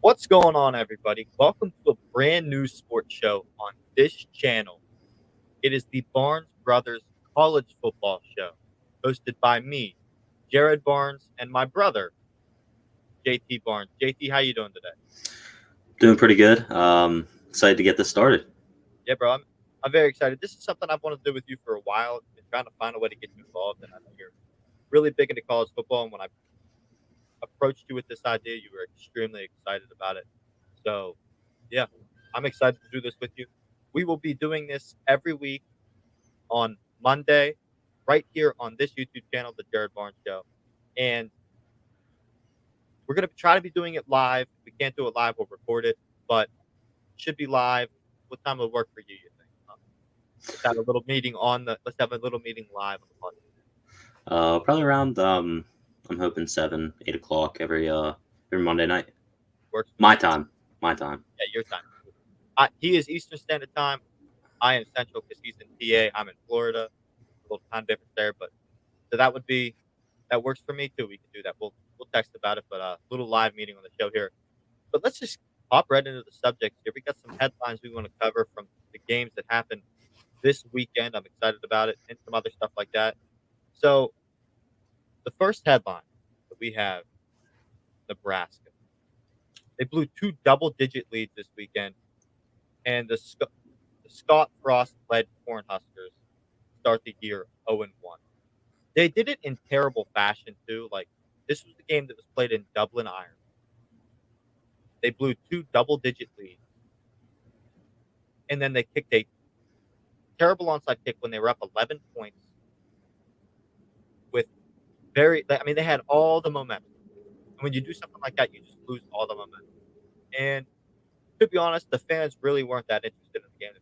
What's going on, everybody? Welcome to a brand new sports show on this channel. It is the Barnes Brothers College Football Show, hosted by me, Jared Barnes, and my brother, JT Barnes. JT, how you doing today? Doing pretty good. Excited to get this started. Yeah, bro, I'm very excited. This is something I've wanted to do with you for a while. Been trying to find a way to get you involved, and I know you're really big into college football. And when I approached you with this idea, you were extremely excited about it. So, yeah, I'm excited to do this with you. We will be doing this every week on Monday, right here on this YouTube channel, The Jared Barnes Show. And we're going to try to be doing it live. If we can't do it live, we'll record it, but it should be live. What time will work for you think? Let's have a little meeting let's have a little meeting live on the podcast. Probably around I'm hoping 7, 8 o'clock every Monday night. Works for My me. time. My time. Yeah, your time. He is Eastern Standard Time. I am Central because he's in PA. I'm in Florida. A little time difference there, but so that works for me too. We can do that. We'll text about it, but a little live meeting on the show here. But let's just hop right into the subject here. We got some headlines we want to cover from the games that happened this weekend. I'm excited about it, and some other stuff like that. So the first headline that we have, Nebraska. They blew two double-digit leads this weekend, and the Scott Frost-led Cornhuskers start the year 0-1. They did it in terrible fashion too. Like, this was the game that was played in Dublin, Ireland. They blew two double-digit leads, and then they kicked a terrible onside kick when they were up 11 points. With they had all the momentum. And when you do something like that, you just lose all the momentum. And to be honest, the fans really weren't that interested in the game,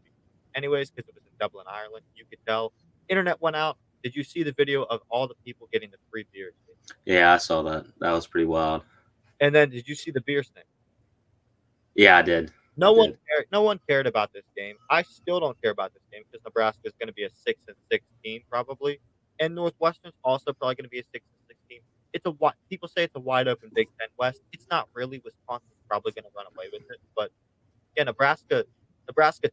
anyways, because it was in Dublin, Ireland. You could tell. Internet went out. Did you see the video of all the people getting the free beers? Yeah, I saw that. That was pretty wild. And then did you see the beer thing? Yeah, I did. No one cared. No one cared about this game. I still don't care about this game because Nebraska is going to be a 6-16 probably, and Northwestern's also probably going to be a 6-16. People say it's a wide open Big Ten West. It's not really. Wisconsin's probably going to run away with it, but yeah, Nebraska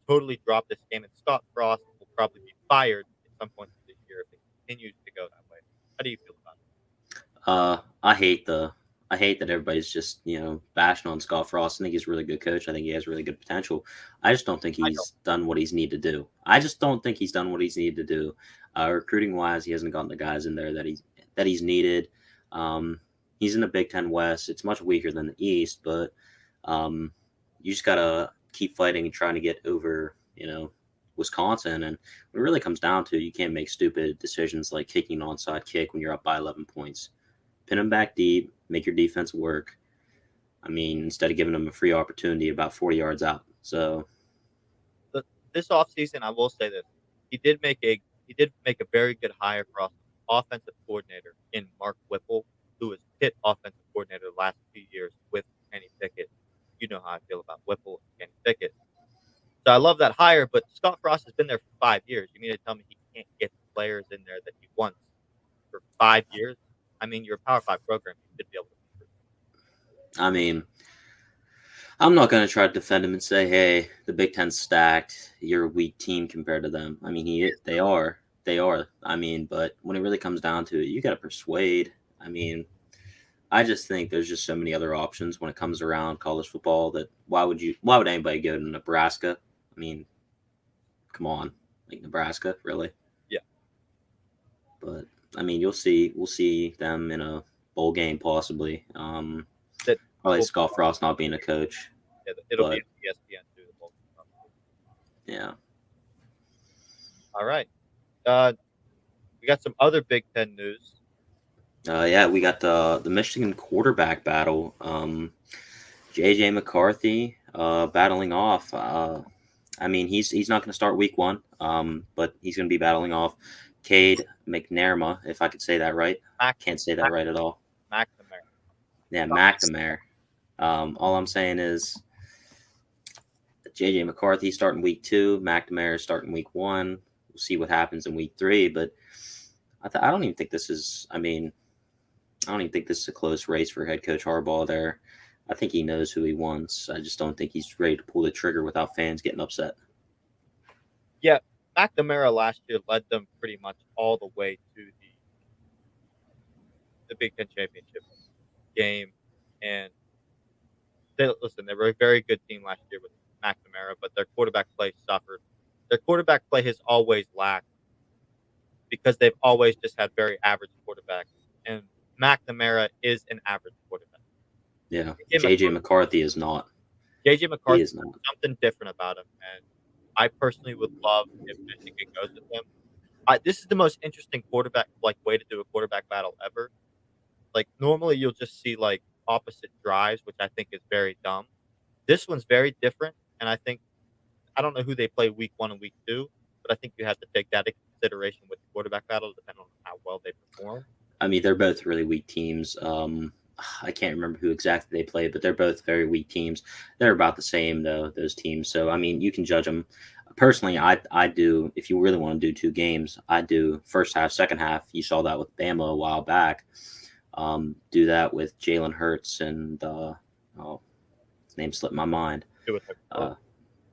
totally dropped this game, and Scott Frost will probably be fired at some point this year if it continues to go that way. How do you feel about it? I hate that everybody's just bashing on Scott Frost. I think he's a really good coach. I think he has really good potential. I just don't think he's done what he's needed to do. I just don't think he's done what he's needed to do. Recruiting wise, he hasn't gotten the guys in there that he's needed. He's in the Big Ten West. It's much weaker than the East, but you just gotta keep fighting and trying to get over, Wisconsin. And when it really comes down to, you can't make stupid decisions like kicking an onside kick when you're up by 11 points. Pin them back deep, make your defense work. I mean, instead of giving them a free opportunity about 40 yards out. So this offseason, I will say this: he did make a very good hire for offensive coordinator in Mark Whipple, who was Pitt offensive coordinator the last few years with Kenny Pickett. You know how I feel about Whipple and Kenny Pickett. So I love that hire, but Scott Frost has been there for 5 years. You mean to tell me he can't get the players in there that he wants for 5 years? I mean, you're a Power 5 program. You should be able to. I mean, I'm not going to try to defend him and say, hey, the Big Ten's stacked. You're a weak team compared to them. I mean, they are. I mean, but when it really comes down to it, you got to persuade. I mean, I just think there's just so many other options when it comes around college football that why would anybody go to Nebraska? I mean, come on, like Nebraska, really? Yeah. But I mean, we'll see them in a bowl game possibly. Probably Scott Frost not being a coach. Yeah, it'll be ESPN too. Yeah. All right. We got some other Big Ten news. Yeah, we got the Michigan quarterback battle. JJ McCarthy battling off. I mean, he's not going to start week 1, but he's going to be battling off Cade McNamara, if I could say that right. I can't say that right at all. McNamara. Yeah, McNamara. All I'm saying is JJ McCarthy starting week 2, McNamara starting week 1. We'll see what happens in week 3, but I don't even think this is. I mean, I don't even think this is a close race for head coach Harbaugh there. I think he knows who he wants. I just don't think he's ready to pull the trigger without fans getting upset. Yeah, McNamara last year led them pretty much all the way to the Big Ten championship game, and they were a very good team last year with McNamara, but their quarterback play suffered. Their quarterback play has always lacked because they've always just had very average quarterbacks, and McNamara is an average quarterback. Yeah, JJ JJ McCarthy, McCarthy is not. JJ He McCarthy is not. has something different about him, and I personally would love if Michigan goes with him. This is the most interesting quarterback way to do a quarterback battle ever. Like normally you'll just see like opposite drives, which I think is very dumb. This one's very different, and I don't know who they play week 1 and week 2, but I think you have to take that into consideration with the quarterback battle, depending on how well they perform. I mean, they're both really weak teams. I can't remember who exactly they play, but they're both very weak teams. They're about the same though, those teams. So I mean, you can judge them. Personally, I do. If you really want to do two games, I do first half, second half. You saw that with Bama a while back. Do that with Jalen Hurts and oh, his name slipped my mind. Do with their Uh,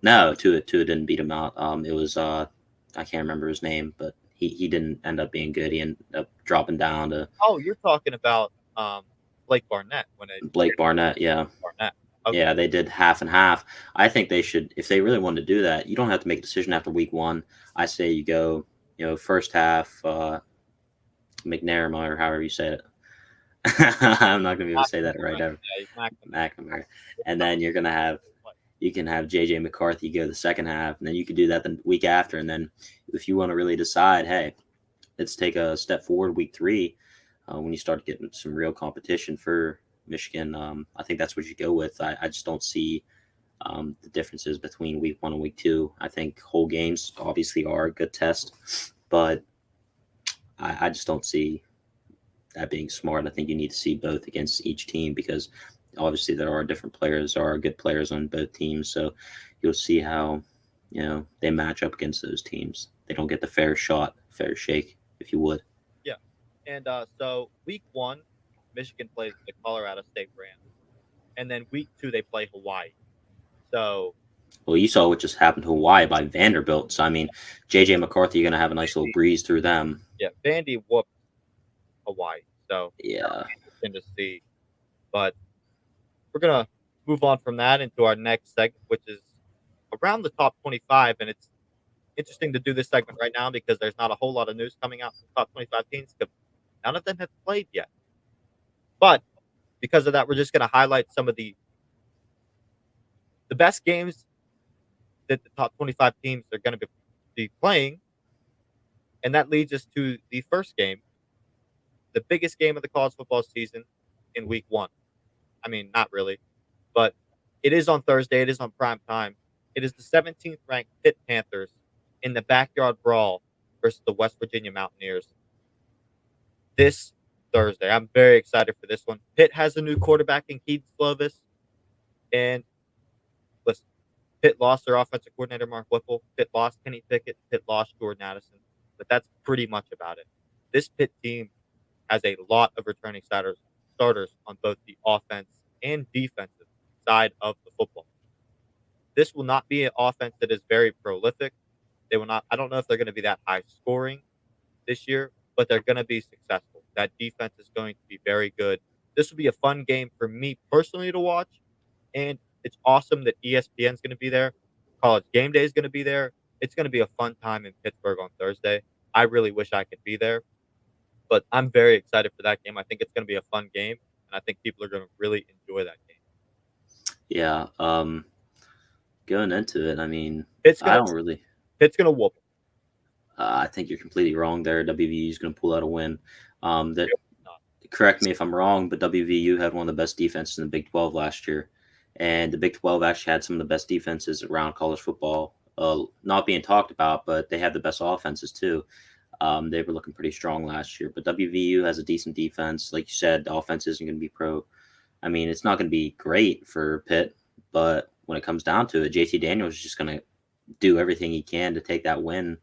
no, Tua didn't beat him out. It was I can't remember his name, but he didn't end up being good. He ended up dropping down to Oh, you're talking about Blake Barnett when they Blake Barnett. Yeah, Barnett. Okay. yeah, they did half and half. I think they should, if they really wanted to do that. You don't have to make a decision after week one. I say you go, first half, McNair or however you say it. I'm not gonna be able to say that right ever. Yeah, he's McNamara. McNamara, and then you're gonna have you can have JJ McCarthy go the second half, and then you could do that the week after. And then if you want to really decide, hey, let's take a step forward week three, when you start getting some real competition for Michigan. I think that's what you go with. I just don't see the differences between week one and week two. I think whole games obviously are a good test, but I just don't see that being smart. I think you need to see both against each team because obviously there are different players, there are good players on both teams. So you'll see how they match up against those teams. They don't get the fair shot, fair shake, if you would. Yeah. And so week 1, Michigan plays the Colorado State Rams, and then week 2 they play Hawaii. So Well, you saw what just happened to Hawaii by Vanderbilt. So I mean, JJ McCarthy, you're gonna have a nice little breeze through them. yeah, Vandy whooped Hawaii. So that'll Yeah. be interesting to see. But we're gonna move on from that into our next segment, which is around the top 25, and it's interesting to do this segment right now because there's not a whole lot of news coming out from top 25 teams. 'Cause none of them have played yet. But because of that, we're just gonna highlight some of the best games that the top 25 teams are gonna be playing, and that leads us to the first game, the biggest game of the college football season in week 1. I mean, not really, but it is on Thursday. It is on prime time. It is the 17th ranked Pitt Panthers in the backyard brawl versus the West Virginia Mountaineers this Thursday. I'm very excited for this one. Pitt has a new quarterback in Keith Slovis, and listen, Pitt lost their offensive coordinator Mark Whipple. Pitt lost Kenny Pickett. Pitt lost Jordan Addison, but that's pretty much about it. This Pitt team has a lot of returning starters on both the offense and defensive side of the football. This will not be an offense that is very prolific. They will not. I don't know if they're going to be that high scoring this year, but they're going to be successful. That defense is going to be very good. This will be a fun game for me personally to watch, and it's awesome that ESPN is going to be there. College Game Day is going to be there. It's going to be a fun time in Pittsburgh on Thursday. I really wish I could be there, but I'm very excited for that game. I think it's going to be a fun game, and I think people are going to really enjoy that game. Yeah. Going into it, I mean, Pitt's I going don't to really. Pitt's going to whoop 'em. I think you're completely wrong there. WVU is going to pull out a win. That Yep. correct me if I'm wrong, but WVU had one of the best defenses in the Big 12 last year, and the Big 12 actually had some of the best defenses around college football. Not being talked about, but they have the best offenses too. They were looking pretty strong last year, but WVU has a decent defense. Like you said, the offense isn't going to be pro. I mean, it's not going to be great for Pitt, but when it comes down to it, JT Daniels is just going to do everything he can to take that win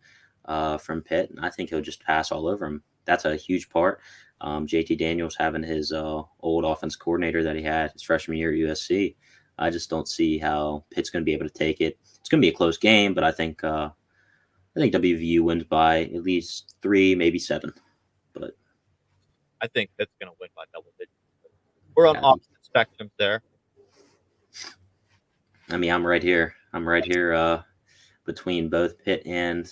from Pitt, and I think he'll just pass all over him. That's a huge part. JT Daniels having his old offense coordinator that he had his freshman year at USC. I just don't see how Pitt's going to be able to take it. It's going to be a close game, but I think WVU wins by at least 3, maybe 7. But I think that's going to win by double digits. We're on yeah, opposite spectrums there. I mean, I'm right here. I'm right here between both Pitt and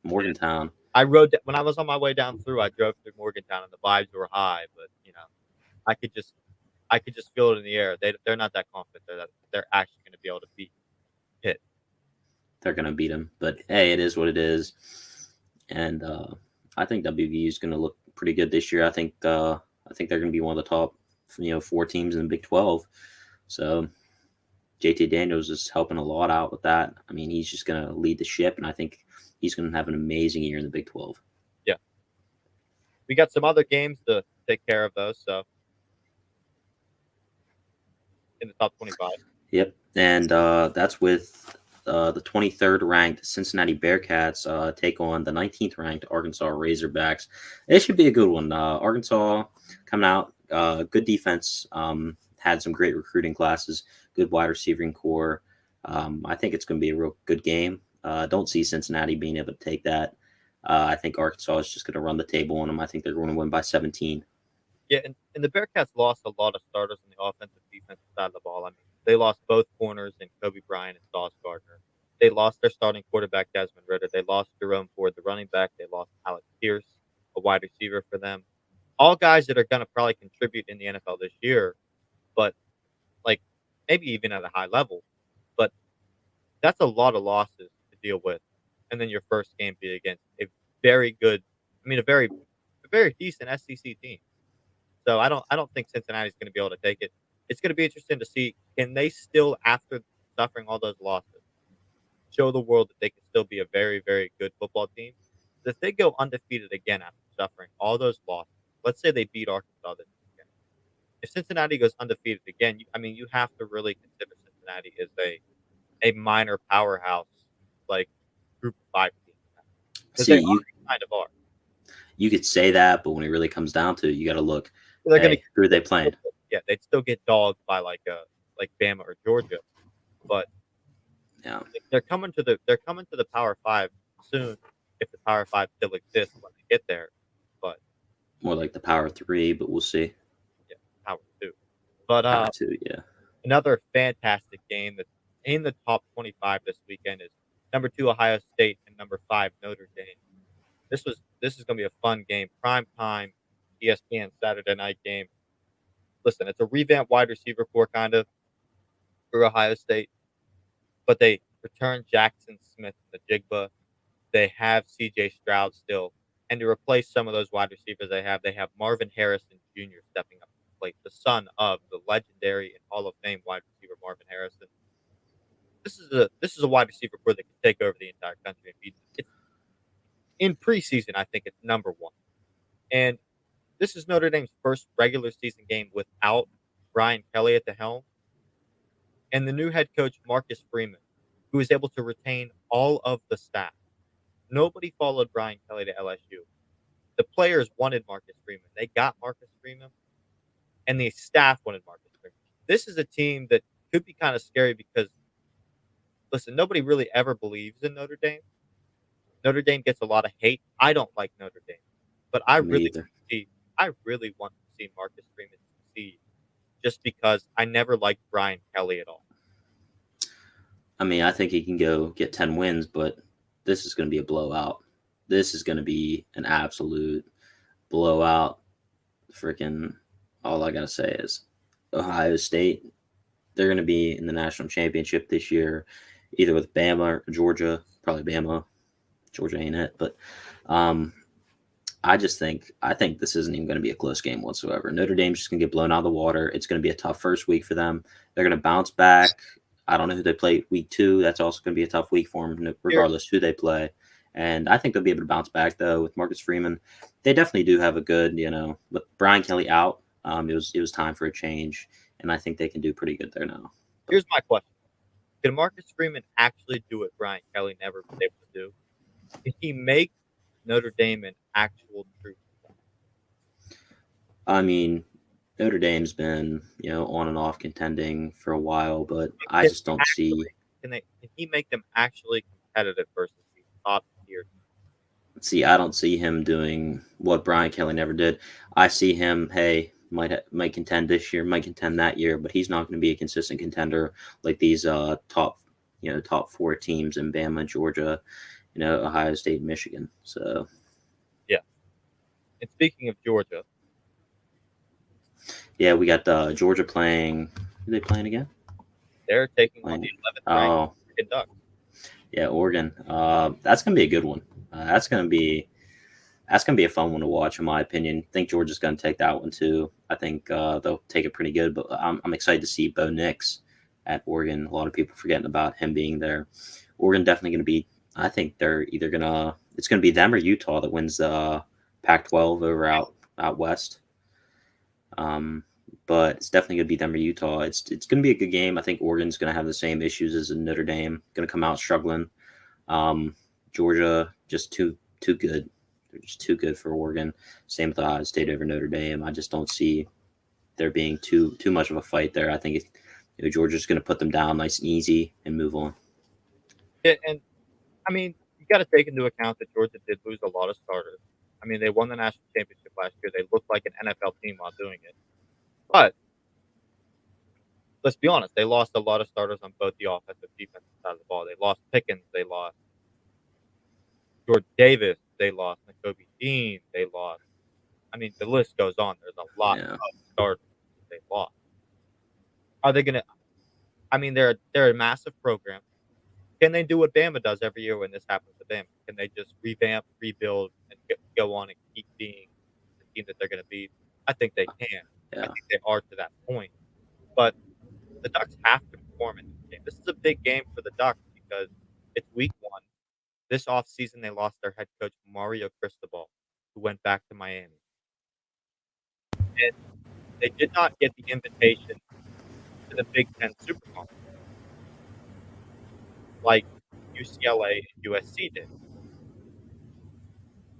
Morgantown. I rode when I was on my way down through. I drove through Morgantown, and the vibes were high. But I could just feel it in the air. They're not that confident. They're actually going to be able to beat Pitt. They're going to beat them. But hey, it is what it is. And I think WVU is going to look pretty good this year. I think they're going to be one of the top 4 teams in the Big 12. So JT Daniels is helping a lot out with that. I mean, he's just going to lead the ship, and I think he's going to have an amazing year in the Big 12. Yeah, we got some other games to take care of those. So in the top 25. Yep, and that's with the 23rd ranked Cincinnati Bearcats take on the 19th ranked Arkansas Razorbacks. It should be a good one. Arkansas coming out, good defense, had some great recruiting classes, good wide receiving core. I think it's going to be a real good game. Don't see Cincinnati being able to take that. I think Arkansas is just going to run the table on them. I think they're going to win by 17. Yeah, and the Bearcats lost a lot of starters on the offensive defensive side of the ball. I mean, they lost both corners in Kobe Bryant and Sauce Gardner. They lost their starting quarterback Desmond Ritter. They lost Jerome Ford, the running back. They lost Alex Pierce, a wide receiver for them. All guys that are going to probably contribute in the NFL this year, but like maybe even at a high level. But that's a lot of losses to deal with, and then your first game be against a very good, I mean, a very decent SEC team. So I don't think Cincinnati's going to be able to take it. It's going to be interesting to see, can they still, after suffering all those losses, show the world that they can still be a very, very good football team. If they go undefeated again after suffering all those losses, let's say they beat Arkansas this weekend. If Cincinnati goes undefeated again, I mean, you have to really consider Cincinnati as a minor powerhouse, like group of 5 teams, because See, they you already kind of are. you could say that, but when it really comes down to it, you got to look. They're going Hey, who are they playing? to, yeah, they'd still get dogged by like Bama or Georgia, but Yeah, they're coming to the Power Five soon, if the Power Five still exists when they get there. But more like the Power Three, but we'll see. yeah, Power Two. But Power Two, yeah. another fantastic game that's in the top 25 this weekend is number 2 Ohio State and number 5 Notre Dame. This is going to be a fun game, prime time, ESPN Saturday night game. Listen, it's a revamped wide receiver core kind of for Ohio State, but they return Jackson Smith and the Jigba. They have C.J. Stroud still, and to replace some of those wide receivers they have Marvin Harrison Jr. stepping up to the plate, the son of the legendary and Hall of Fame wide receiver Marvin Harrison. This is a wide receiver core that can take over the entire country and beat them. It's in preseason. I think it's number one, and this is Notre Dame's first regular season game without Brian Kelly at the helm, and the new head coach Marcus Freeman, who is able to retain all of the staff. Nobody followed Brian Kelly to LSU. The players wanted Marcus Freeman. They got Marcus Freeman, and the staff wanted Marcus Freeman. This is a team that could be kind of scary because, listen, nobody really ever believes in Notre Dame. Notre Dame gets a lot of hate. I don't like Notre Dame, but Me either. I really want to see Marcus Freeman succeed, just because I never liked Brian Kelly at all. I mean, I think he can go get 10 wins, but this is going to be a blowout. This is going to be an absolute blowout. Freaking, all I got to say is Ohio State, they're going to be in the national championship this year, either with Bama or Georgia. Probably Bama. Georgia ain't it, but um, I think this isn't even going to be a close game whatsoever. Notre Dame's just going to get blown out of the water. It's going to be a tough first week for them. They're going to bounce back. I don't know who they play week 2. That's also going to be a tough week for them, Here, regardless who they play. And I think they'll be able to bounce back though with Marcus Freeman. They definitely do have a good, with Brian Kelly out. It was time for a change, and I think they can do pretty good there now. But here's my question: can Marcus Freeman actually do what Brian Kelly never was able to do? Can he make Notre Dame an actual true? I mean, Notre Dame's been on and off contending for a while, but And I can just they don't see. actually can he make them actually competitive versus these top tier? I don't see him doing what Brian Kelly never did. I see him, hey, might contend this year, might contend that year, but he's not going to be a consistent contender like these top four teams in Bama, Georgia, Ohio State, Michigan. So Yeah. And speaking of Georgia, yeah, we got Georgia playing. Who are they playing again? they're taking on Playing. the 11th ranked Oh, Oregon Ducks. yeah, Oregon. That's gonna be a good one. That's gonna be a fun one to watch, in my opinion. I think Georgia's gonna take that one too. I think they'll take it pretty good. But I'm excited to see Bo Nix at Oregon. A lot of people forgetting about him being there. Oregon definitely gonna be. I think they're either gonna. It's gonna be them or Utah that wins the Pac-12 over out west. Um, but it's definitely going to be them or Utah. It's going to be a good game. I think Oregon's going to have the same issues as Notre Dame. Going to come out struggling. Um, Georgia just too good. They're just too good for Oregon. Same with Ohio State over Notre Dame. I just don't see there being too much of a fight there. I think Georgia's going to put them down nice and easy and move on. Yeah, and I mean, you got to take into account that Georgia did lose a lot of starters. I mean, they won the national championship last year. They looked like an NFL team while doing it. But let's be honest, they lost a lot of starters on both the offensive and defensive side of the ball. They lost Pickens, they lost George Davis, they lost Nakobe Dean, they lost. I mean, the list goes on. There's a lot Yeah, of starters that they lost. Are they going to? I mean, they're a massive program. Can they do what Bama does every year when this happens to Bama? Can they just revamp, rebuild, and go on and keep being the team that they're going to be? I think they can. I yeah. think they are to that point. But the Ducks have to perform in this game. This is a big game for the Ducks because it's week one. This offseason, they lost their head coach, Mario Cristobal, who went back to Miami. And they did not get the invitation to the Big Ten Super Conference like UCLA and USC did.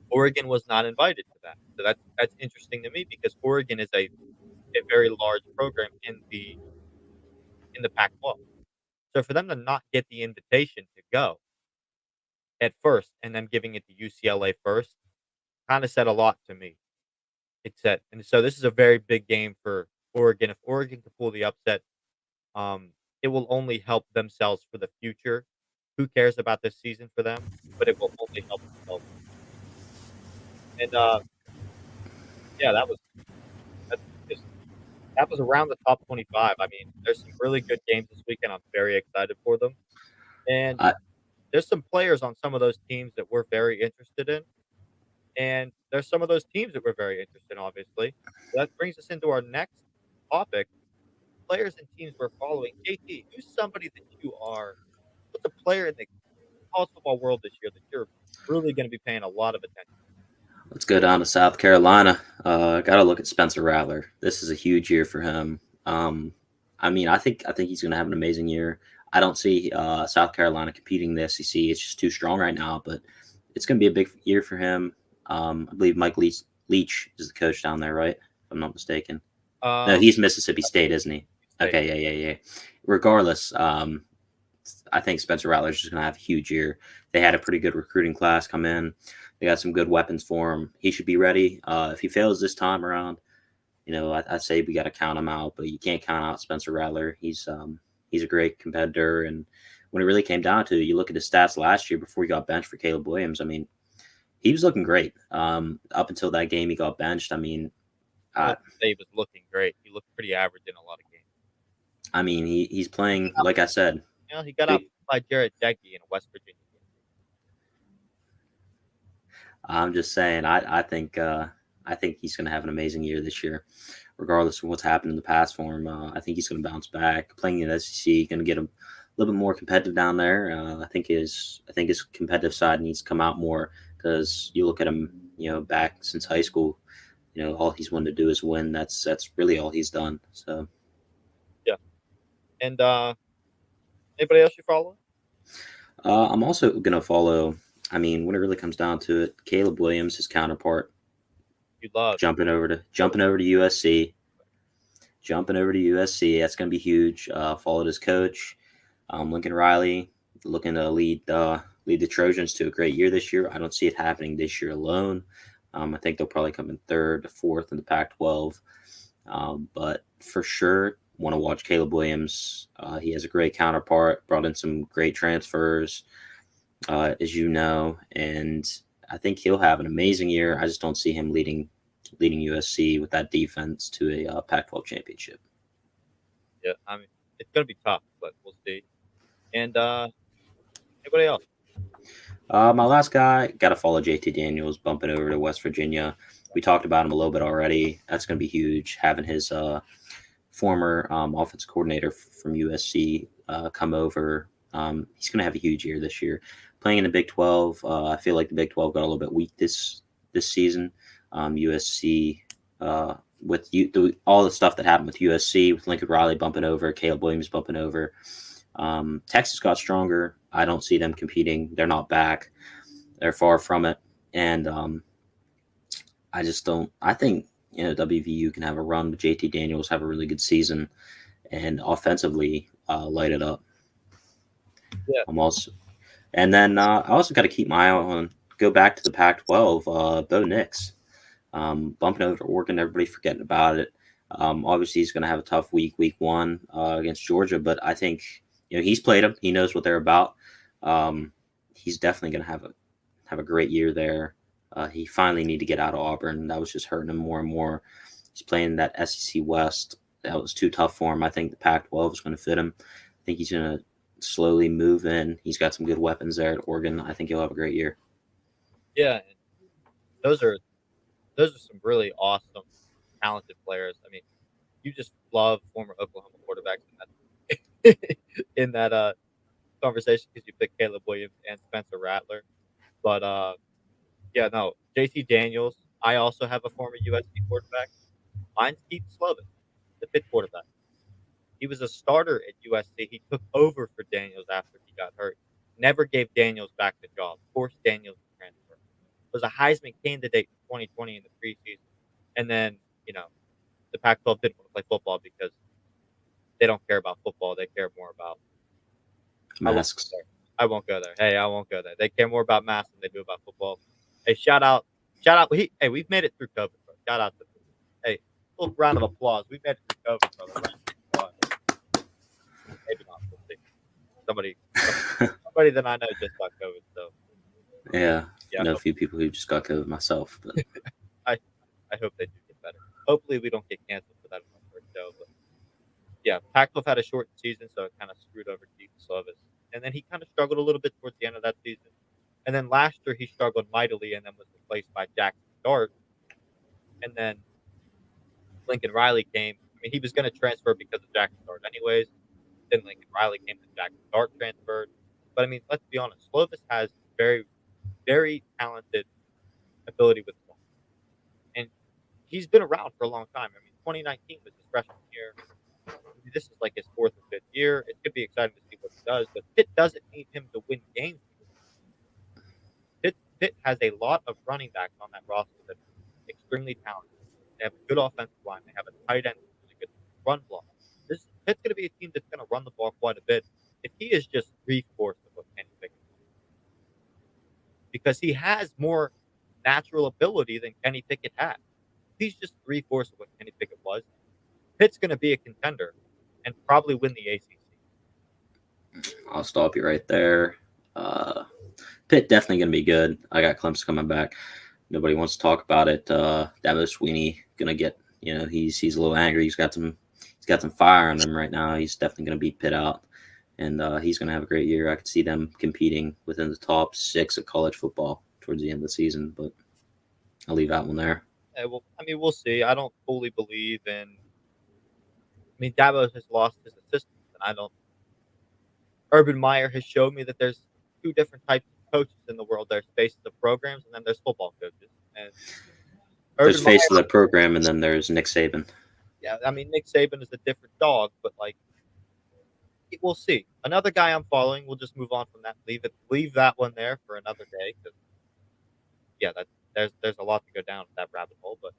Oregon was not invited to that. So that's interesting to me because Oregon is a very large program in the Pac-12. So for them to not get the invitation to go at first and then giving it to UCLA first kind of said a lot to me. It said, and so this is a very big game for Oregon. If Oregon can pull the upset, it will only help themselves for the future. Who cares about this season for them? But it will only help themselves. And yeah, that's just that was around the top 25. I mean, there's some really good games this weekend. I'm very excited for them. And I there's some players on some of those teams that we're very interested in. And there's some of those teams that we're very interested in, obviously. That brings us into our next topic, players and teams we're following. JT, who's somebody that you are what's a player in the college football world this year that you're really gonna be paying a lot of attention? Let's go down to South Carolina. Got to look at Spencer Rattler. This is a huge year for him. I mean, I think he's going to have an amazing year. I don't see South Carolina competing in the SEC. It's just too strong right now. But it's going to be a big year for him. I believe Mike Leach is the coach down there, right? If I'm not mistaken. No, Um, he's Mississippi State, isn't he? State. Okay, yeah. Regardless, I think Spencer Rattler's just going to have a huge year. They had a pretty good recruiting class come in. They got some good weapons for him. He should be ready. If he fails this time around, I say we got to count him out, but you can't count out Spencer Rattler. He's a great competitor, and when it really came down to it, you look at his stats last year before he got benched for Caleb Williams. I mean, he was looking great up until that game he got benched. I Uh, wouldn't say he was looking great. He looked pretty average in a lot of games. I mean he's He playing got out like I said. he got out Big. by Jarrett Deggy in a West Virginia game. I'm just saying. I think he's going to have an amazing year this year, regardless of what's happened in the past for him. I think he's going to bounce back. Playing in the SEC, going to get him a little bit more competitive down there. I think his competitive side needs to come out more because you look at him, back since high school. All he's wanted to do is win. That's really all he's done. So Yeah. And anybody else you follow? I'm also going to follow. I mean, when it really comes down to it, Caleb Williams, his counterpart. You love jumping over to USC. Jumping over to USC. That's going to be huge. Followed his coach, Lincoln Riley, looking to lead the Trojans to a great year this year. I don't see it happening this year alone. I think they'll probably come in third to fourth in the Pac-12. But for sure, want to watch Caleb Williams. He has a great counterpart. Brought in some great transfers, as you know, and I think he'll have an amazing year. I just don't see him leading USC with that defense to a Pac-12 championship. yeah. I mean, it's gonna be tough, but we'll see. And anybody else? My last guy, got to follow JT Daniels, bumping over to West Virginia. We talked about him a little bit already. That's going to be huge, having his former offensive coordinator from USC come over. He's going to have a huge year this year. Playing in the Big 12, I feel like the Big 12 got a little bit weak this season. USC, with all the stuff that happened with USC, with Lincoln Riley bumping over, Caleb Williams bumping over. Texas got stronger. I don't see them competing. They're not back. They're far from it. And I just don't. I think WVU can have a run, but JT Daniels have a really good season and offensively light it up. Yeah, I'm also, and then I also got to keep my eye on. Go back to the Pac-12. Bo Nix, bumping over to Oregon. Everybody forgetting about it. Obviously, he's going to have a tough week one against Georgia, but I think he's played them. He knows what they're about. He's definitely going to have a great year there. He finally need to get out of Auburn. That was just hurting him more and more. He's playing that SEC West. That was too tough for him. I think the Pac-12 is going to fit him. I think he's going to slowly move in. He's got some good weapons there at Oregon. I think he'll have a great year. yeah. And those are some really awesome, talented players. I mean, you just love former Oklahoma quarterbacks in that conversation because you picked Caleb Williams and Spencer Rattler. But yeah, no, JT Daniels. I also have a former USC quarterback. Mine's Keith Slovis, the Pitt quarterback. He was a starter at USC. He took over for Daniels after he got hurt. Never gave Daniels back the job. Forced Daniels to transfer. Was a Heisman candidate in 2020 in the preseason, and then the Pac-12 didn't want to play football because they don't care about football. They care more about Masks. I won't go there. Hey, I won't go there. They care more about masks than they do about football. Hey, shout out. Hey, we've made it through COVID, bro. Shout out to. Hey, little round of applause. We made it through COVID, brother. Maybe not. We'll see. Somebody that I know just got COVID. So yeah, yeah, I know a few people who just got COVID myself. But I hope they do get better. Hopefully, we don't get canceled for that on our first show. But yeah, Pac-12 had a short season, so it kind of screwed over Keith Slovis. And then he kind of struggled a little bit towards the end of that season. And then last year he struggled mightily and then was replaced by Jackson Dart. And then Lincoln Riley came. I mean, he was going to transfer because of Jackson Dart anyways. Then Lincoln Riley came and Jackson Dart transferred. But I mean, let's be honest. Slovis has very, very talented ability with the ball. And he's been around for a long time. I mean, 2019 was his freshman year. This is like his fourth or fifth year. It could be exciting to see what he does, but Pitt doesn't need him to win games. Pitt has a lot of running backs on that roster that are extremely talented. They have a good offensive line. They have a tight end with really good run block. Pitt's going to be a team that's going to run the ball quite a bit. If he is just three-fourths of what Kenny Pickett is, because he has more natural ability than Kenny Pickett had. He's just three-fourths of what Kenny Pickett was. Pitt's going to be a contender and probably win the ACC. I'll stop you right there. Pitt definitely going to be good. I got Clemson coming back. Nobody wants to talk about it. Dabo Swinney going to get, he's a little angry. He's got some fire on him right now. He's definitely going to beat Pitt out, and he's going to have a great year. I could see them competing within the top 6 of college football towards the end of the season, but I'll leave that one there. Yeah, well, I mean, we'll see. I don't fully believe in. I mean, Dabo has lost his assistants, and I don't. Urban Meyer has showed me that there's 2 different types of coaches in the world. There's faces of programs, and then there's football coaches. And there's face of the program, and then there's Nick Saban. Yeah, I mean, Nick Saban is a different dog, but we'll see. Another guy I'm following. We'll just move on from that. Leave that one there for another day. Yeah, There's a lot to go down that rabbit hole, but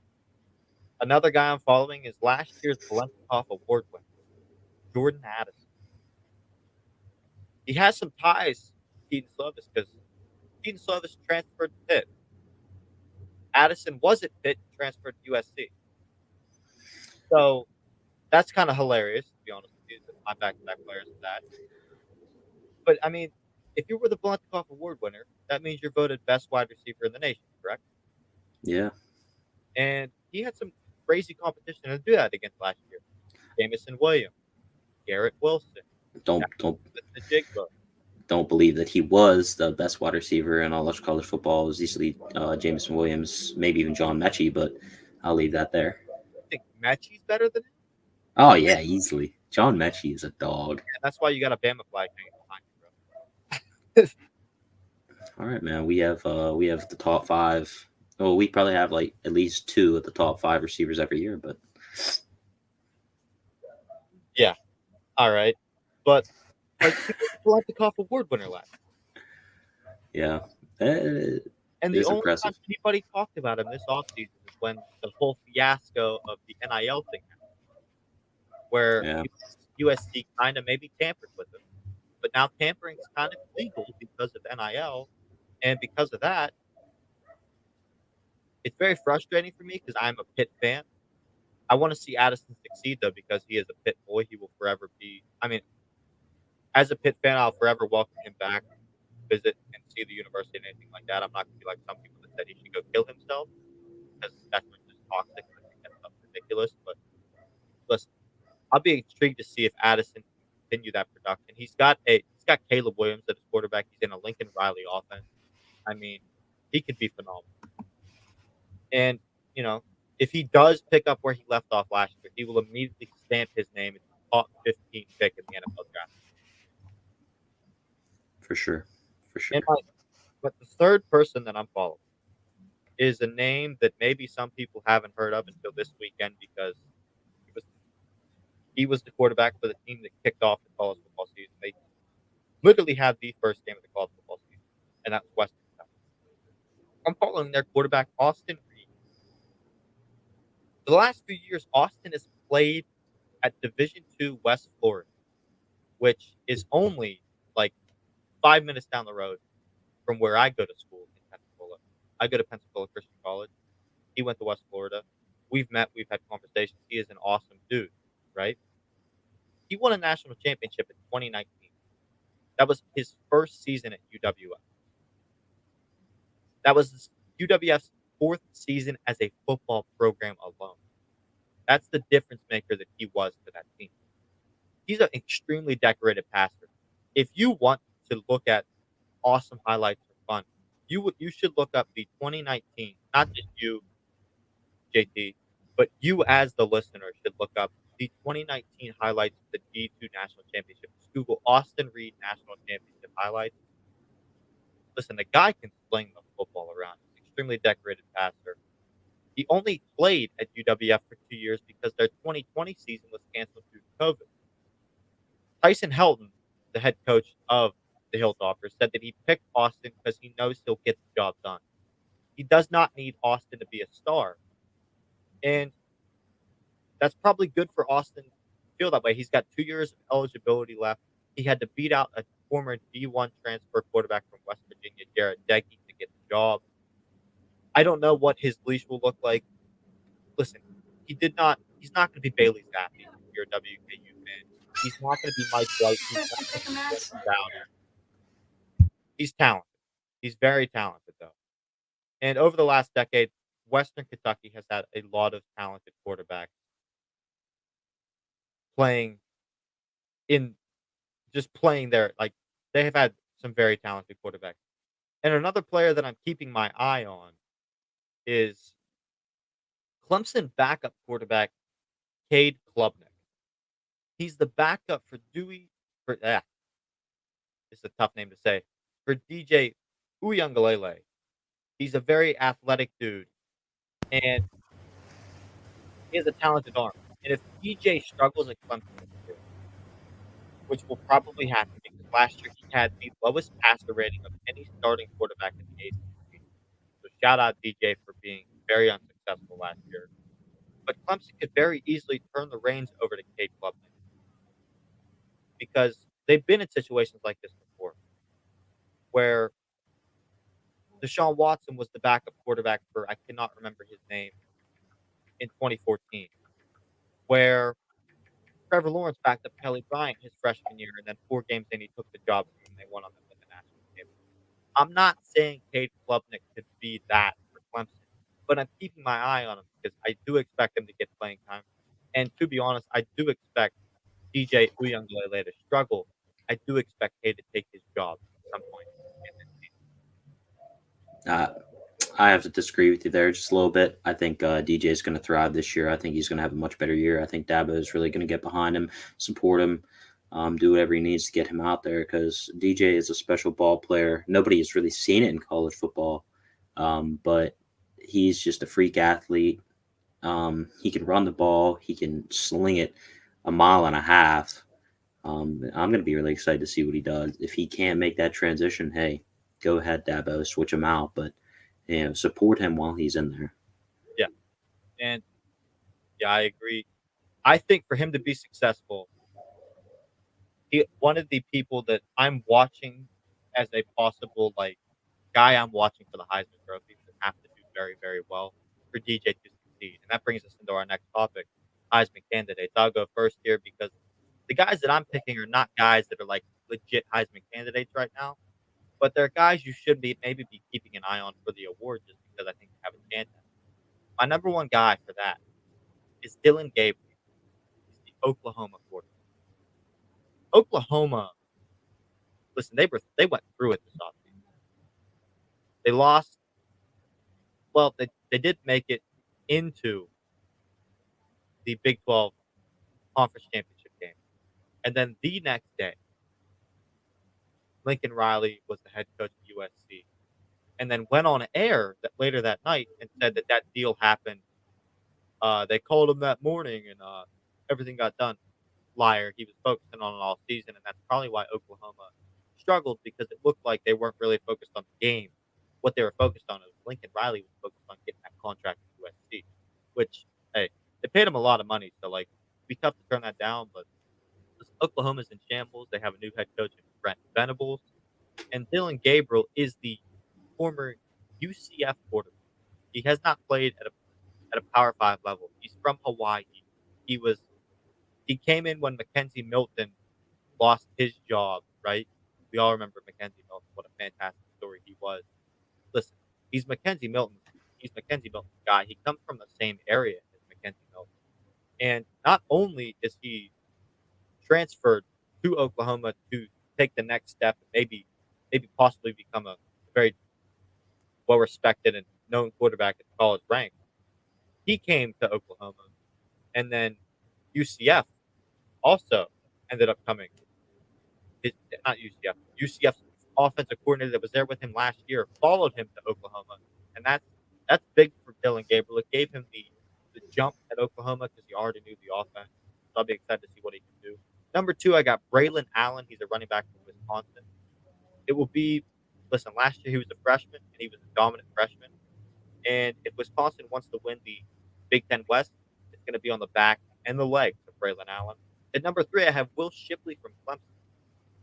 another guy I'm following is last year's Blendikoff Award winner, Jordan Addison. He has some ties to Keaton Slovis because Keaton Slovis transferred to Pitt. Addison was at Pitt and transferred to USC. So that's kinda hilarious, to be honest with you, that my back-to-back players are that. But, I mean, if you were the Blendikoff Award winner, that means you're voted best wide receiver in the nation, correct? Yeah. And he had some crazy competition to do that against last year. Jameson Williams, Garrett Wilson, Don't Jackson don't Smith-Njigba. don't believe that he was the best wide receiver in all of college football. It was easily Jameson Williams, maybe even John Mechie, but I'll leave that there. You think Mechie's better than him? Oh yeah, easily. John Mechie is a dog. And that's why you got a Bama flag hanging behind you, bro. All right, man. We have the top five. Well, we probably have like at least two of the top five receivers every year, but Yeah, alright. But, like, he was the Blendikoff Award winner last yeah, it and the is only time impressive anybody talked about him this offseason is when the whole fiasco of the NIL thing happened, where Yeah, USC kinda maybe tampered with him, but now tampering's kind of legal because of NIL, and because of that, it's very frustrating for me because 'cause I'm a Pitt fan. I wanna see Addison succeed, though, because he is a Pitt boy, he will forever be I mean, as a Pitt fan, I'll forever welcome him back, visit, and see the university and anything like that. I'm not gonna be like some people that said he should go kill himself, because that's just toxic, and I think that stuff's ridiculous, but listen, I'll be intrigued to see if Addison can continue that production. He's got Caleb Williams at his quarterback. He's in a Lincoln Riley offense. I mean, he could be phenomenal. And, you know, if he does pick up where he left off last year, he will immediately stamp his name as the top 15 pick in the NFL draft. for sure, for sure. And but the third person that I'm following is a name that maybe some people haven't heard of until this weekend because he was he was the quarterback for the team that kicked off the college football season. They literally had the first game of the college football season, and that was Western Kentucky. I'm following their quarterback, Austin Reed. For the last few years, Austin has played at Division II West Florida, which is only like 5 minutes down the road from where I go to school in Pensacola. I go to Pensacola Christian College. He went to West Florida. We've met, we've had conversations. He is an awesome dude, right? He won a national championship in 2019. That was his first season at UWF. That was UWF's fourth season as a football program alone. That's the difference maker that he was for that team. He's an extremely decorated passer. If you want to look at awesome highlights for fun, you should look up the 2019, not just you, JT, but you as the listener should look up the 2019 highlights of the D2 National Championship. Just Google Austin Reed National Championship highlights. Listen, the guy can sling the football around. He's an extremely decorated passer. He only played at UWF for 2 years because their 2020 season was canceled due to COVID. Tyson Helton, the head coach of the Hilltoppers, said that he picked Austin because he knows he'll get the job done. He does not need Austin to be a star, and that's probably good for Austin to feel that way. He's got 2 years of eligibility left. He had to beat out a former D1 transfer quarterback from West Virginia, Jarrett Deggy, to get the job. I don't know what his leash will look like. Listen, he's not gonna be Bailey Zappi if you're a WKU fan. He's not gonna be Mike White. He's not gonna be Dennis Browder. He's talented. He's very talented, though. And over the last decade, Western Kentucky has had a lot of talented quarterbacks playing in playing there. Like, they have had some very talented quarterbacks. And another player that I'm keeping my eye on is Clemson backup quarterback Cade Klubnik. He's the backup for Dewey for it's a tough name to say. For DJ Uyangalele. He's a very athletic dude, and he has a talented arm. And if DJ struggles at Clemson this year, which will probably happen because last year he had the lowest passer rating of any starting quarterback in the ACC. So shout out DJ for being very unsuccessful last year. But Clemson could very easily turn the reins over to Cade Klubnik because they've been in situations like this before, where Deshaun Watson was the backup quarterback for I cannot remember his name in 2014, where Trevor Lawrence backed up Kelly Bryant his freshman year, and then 4 games in, he took the job from him, and they won on them with the national championship. I'm not saying Cade Klubnik could be that for Clemson, but I'm keeping my eye on him because I do expect him to get playing time. And to be honest, I do expect DJ Uyunglele to struggle. I do expect Cade to take his job at some point in this season. Uh, I have to disagree with you there just a little bit. I think DJ is going to thrive this year. I think he's going to have a much better year. I think Dabo is really going to get behind him, support him, do whatever he needs to get him out there because DJ is a special ball player. Nobody has really seen it in college football, but he's just a freak athlete. He can run the ball, he can sling it a mile and a half. I'm going to be really excited to see what he does. If he can't make that transition, hey, go ahead, Dabo, switch him out. But support him while he's in there. Yeah, and yeah, I agree. I think for him to be successful, one of the people that I'm watching as a possible guy I'm watching for the Heisman Trophy would have to do very, very well for DJ to succeed. And that brings us into our next topic, Heisman candidates. I'll go first here because the guys that I'm picking are not guys that are like legit Heisman candidates right now, but they're guys you should be maybe be keeping an eye on for the award just because I think they have a chance at it. My number one guy for that is Dylan Gabriel. He's the Oklahoma quarterback. Oklahoma, listen, they went through it this offseason. They lost. Well, they did make it into the Big 12 conference championship game. And then the next day, Lincoln Riley was the head coach of USC, and then went on air later that night and said that that deal happened. They called him that morning, and everything got done. Liar. He was focusing on it all season, and that's probably why Oklahoma struggled because it looked like they weren't really focused on the game. What they were focused on is Lincoln Riley was focused on getting that contract with USC, which hey, they paid him a lot of money, so it'd be tough to turn that down. But listen, Oklahoma's in shambles. They have a new head coach in Brent Venables, and Dylan Gabriel is the former UCF quarterback. He has not played at a Power 5 level. He's from Hawaii. He was he came in when Mackenzie Milton lost his job, right? We all remember Mackenzie Milton. What a fantastic story he was. Listen, he's Mackenzie Milton. He's Mackenzie Milton's guy. He comes from the same area as Mackenzie Milton. And not only is he transferred to Oklahoma to take the next step and maybe possibly become a very well respected and known quarterback at the college ranks. He came to Oklahoma, and then UCF also ended up coming. Not UCF. UCF's offensive coordinator that was there with him last year followed him to Oklahoma, and that's big for Dylan Gabriel. It gave him the jump at Oklahoma because he already knew the offense. So I'll be excited to see what he can do. Number two, I got Braylon Allen. He's a running back from Wisconsin. It will be listen. Last year he was a freshman and he was a dominant freshman. And if Wisconsin wants to win the Big Ten West, it's going to be on the back and the legs of Braylon Allen. At number three, I have Will Shipley from Clemson.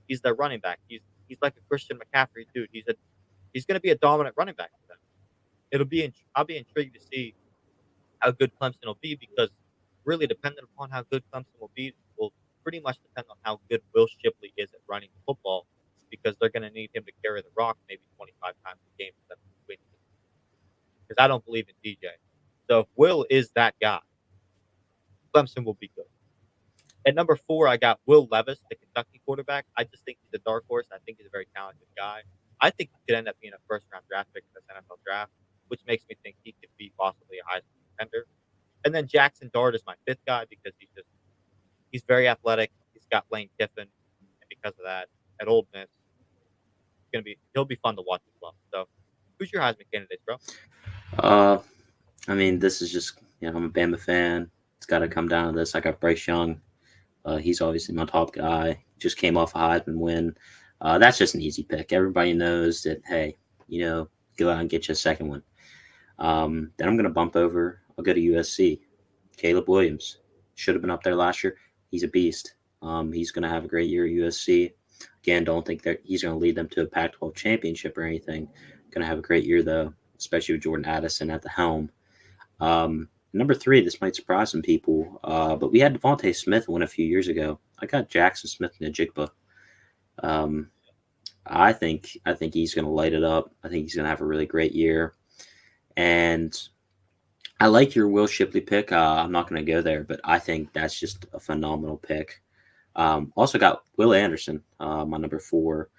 He's their running back. He's like a Christian McCaffrey dude. He's going to be a dominant running back for them. I'll be intrigued to see how good Clemson will be because really dependent upon how good Clemson will be will pretty much depend on how good Will Shipley is at running the football because they're going to need him to carry the rock maybe 25 times a game for them to win. Because I don't believe in DJ. So if Will is that guy, Clemson will be good. At number four, I got Will Levis, the Kentucky quarterback. I just think he's a dark horse. I think he's a very talented guy. I think he could end up being a first-round draft pick in this NFL draft, which makes me think he could be possibly a Heisman contender. And then Jackson Dart is my fifth guy because he's very athletic. He's got Lane Kiffin, and because of that, at Ole Miss, he'll be fun to watch as well. So, who's your Heisman candidates, bro? Uh, I mean, this is just I'm a Bama fan. It's got to come down to this. I got Bryce Young. He's obviously my top guy. Just came off a Heisman win. That's just an easy pick. Everybody knows that. Hey, go out and get you a second one. Then I'm going to bump over. I'll go to USC. Caleb Williams should have been up there last year. He's a beast. He's going to have a great year at USC. Again, don't think that he's going to lead them to a Pac-12 championship or anything. Going to have a great year though, especially with Jordan Addison at the helm. Number three, this might surprise some people, but we had Devontae Smith win a few years ago. I got Jackson Smith Najigba. Um, I think he's going to light it up. I think he's going to have a really great year. And I like your Will Shipley pick. I'm not going to go there, but I think that's just a phenomenal pick. Also got Will Anderson, my number four.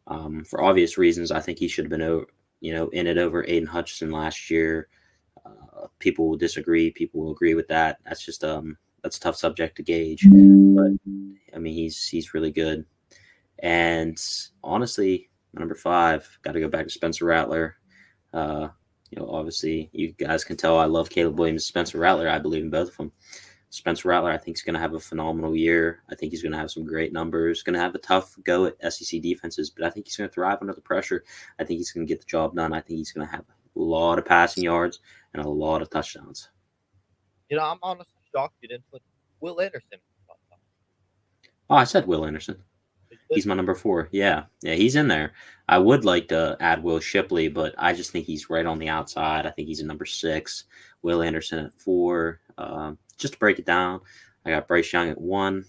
For obvious reasons, I think he should have been in it over Aiden Hutchinson last year. People will disagree. People will agree with that. That's a tough subject to gauge. But I mean, he's really good. And honestly, my number five, got to go back to Spencer Rattler. Uh, Obviously, you guys can tell I love Caleb Williams, Spencer Rattler. I believe in both of them. Spencer Rattler, I think, is going to have a phenomenal year. I think he's going to have some great numbers. Going to have a tough go at SEC defenses, but I think he's going to thrive under the pressure. I think he's going to get the job done. I think he's going to have a lot of passing yards and a lot of touchdowns. I'm honestly shocked you didn't put Will Anderson. Oh, I said Will Anderson. Did you He's listen? my number four. Yeah, he's in there. I would like to add Will Shipley, but I just think he's right on the outside. I think he's a number six. Will Anderson at four. Just to break it down, I got Bryce Young at one,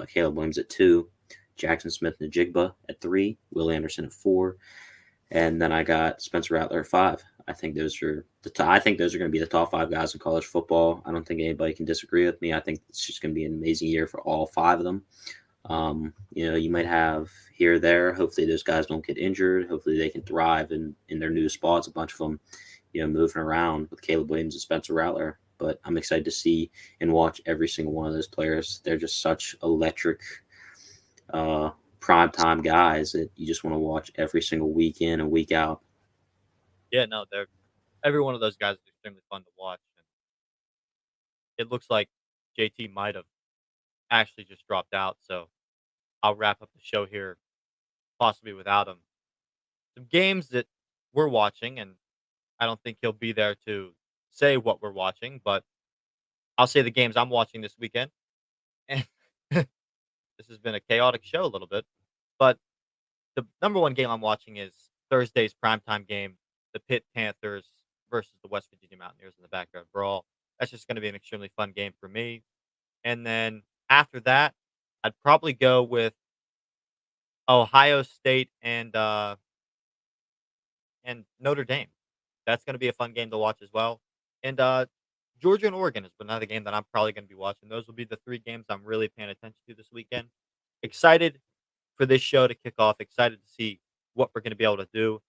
Caleb Williams at two, Jackson Smith Najigba at three, Will Anderson at four, and then I got Spencer Rattler at five. I think those are I think those are going to be the top five guys in college football. I don't think anybody can disagree with me. I think it's just going to be an amazing year for all five of them. You might have here or there. Hopefully, those guys don't get injured. Hopefully, they can thrive in their new spots. A bunch of them, moving around with Caleb Williams and Spencer Rattler. But I'm excited to see and watch every single one of those players. They're just such electric, uh, prime time guys that you just want to watch every single week in and week out. Yeah, no, they're every one of those guys is extremely fun to watch. And it looks like JT might have actually just dropped out, so I'll wrap up the show here, possibly without him. Some games that we're watching, and I don't think he'll be there to say what we're watching, but I'll say the games I'm watching this weekend. And this has been a chaotic show a little bit, but the number one game I'm watching is Thursday's primetime game, the Pitt Panthers versus the West Virginia Mountaineers in the backyard brawl. That's just going to be an extremely fun game for me. And then after that, I'd probably go with Ohio State and Notre Dame. That's going to be a fun game to watch as well. And Georgia and Oregon is another game that I'm probably going to be watching. Those will be the three games I'm really paying attention to this weekend. Excited for this show to kick off. Excited to see what we're going to be able to do.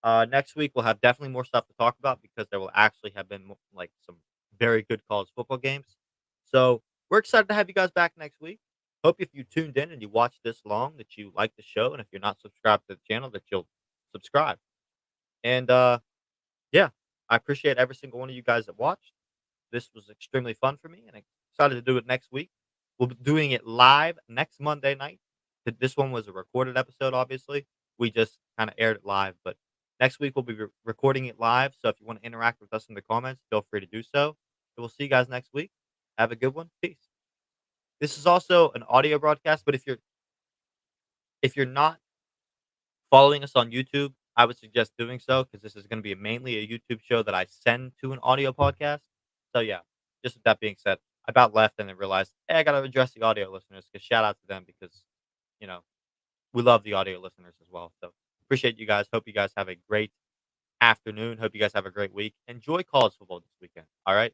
Next week we'll have definitely more stuff to talk about because there will actually have been like some very good college football games. So we're excited to have you guys back next week. Hope if you tuned in and you watched this long that you like the show, and if you're not subscribed to the channel that you'll subscribe. And yeah, I appreciate every single one of you guys that watched. This was extremely fun for me, and I'm excited to do it next week. We'll be doing it live next Monday night. This one was a recorded episode, obviously. We just kind of aired it live, but next week we'll be recording it live. So if you want to interact with us in the comments, feel free to do so. So we'll see you guys next week. Have a good one. Peace. This is also an audio broadcast, but if you're not following us on YouTube, I would suggest doing so because this is going to be mainly a YouTube show that I send to an audio podcast. So yeah, just with that being said, I about left and then realized, hey, I got to address the audio listeners because shout out to them because you know we love the audio listeners as well. So appreciate you guys. Hope you guys have a great afternoon. Hope you guys have a great week. Enjoy college football this weekend. All right.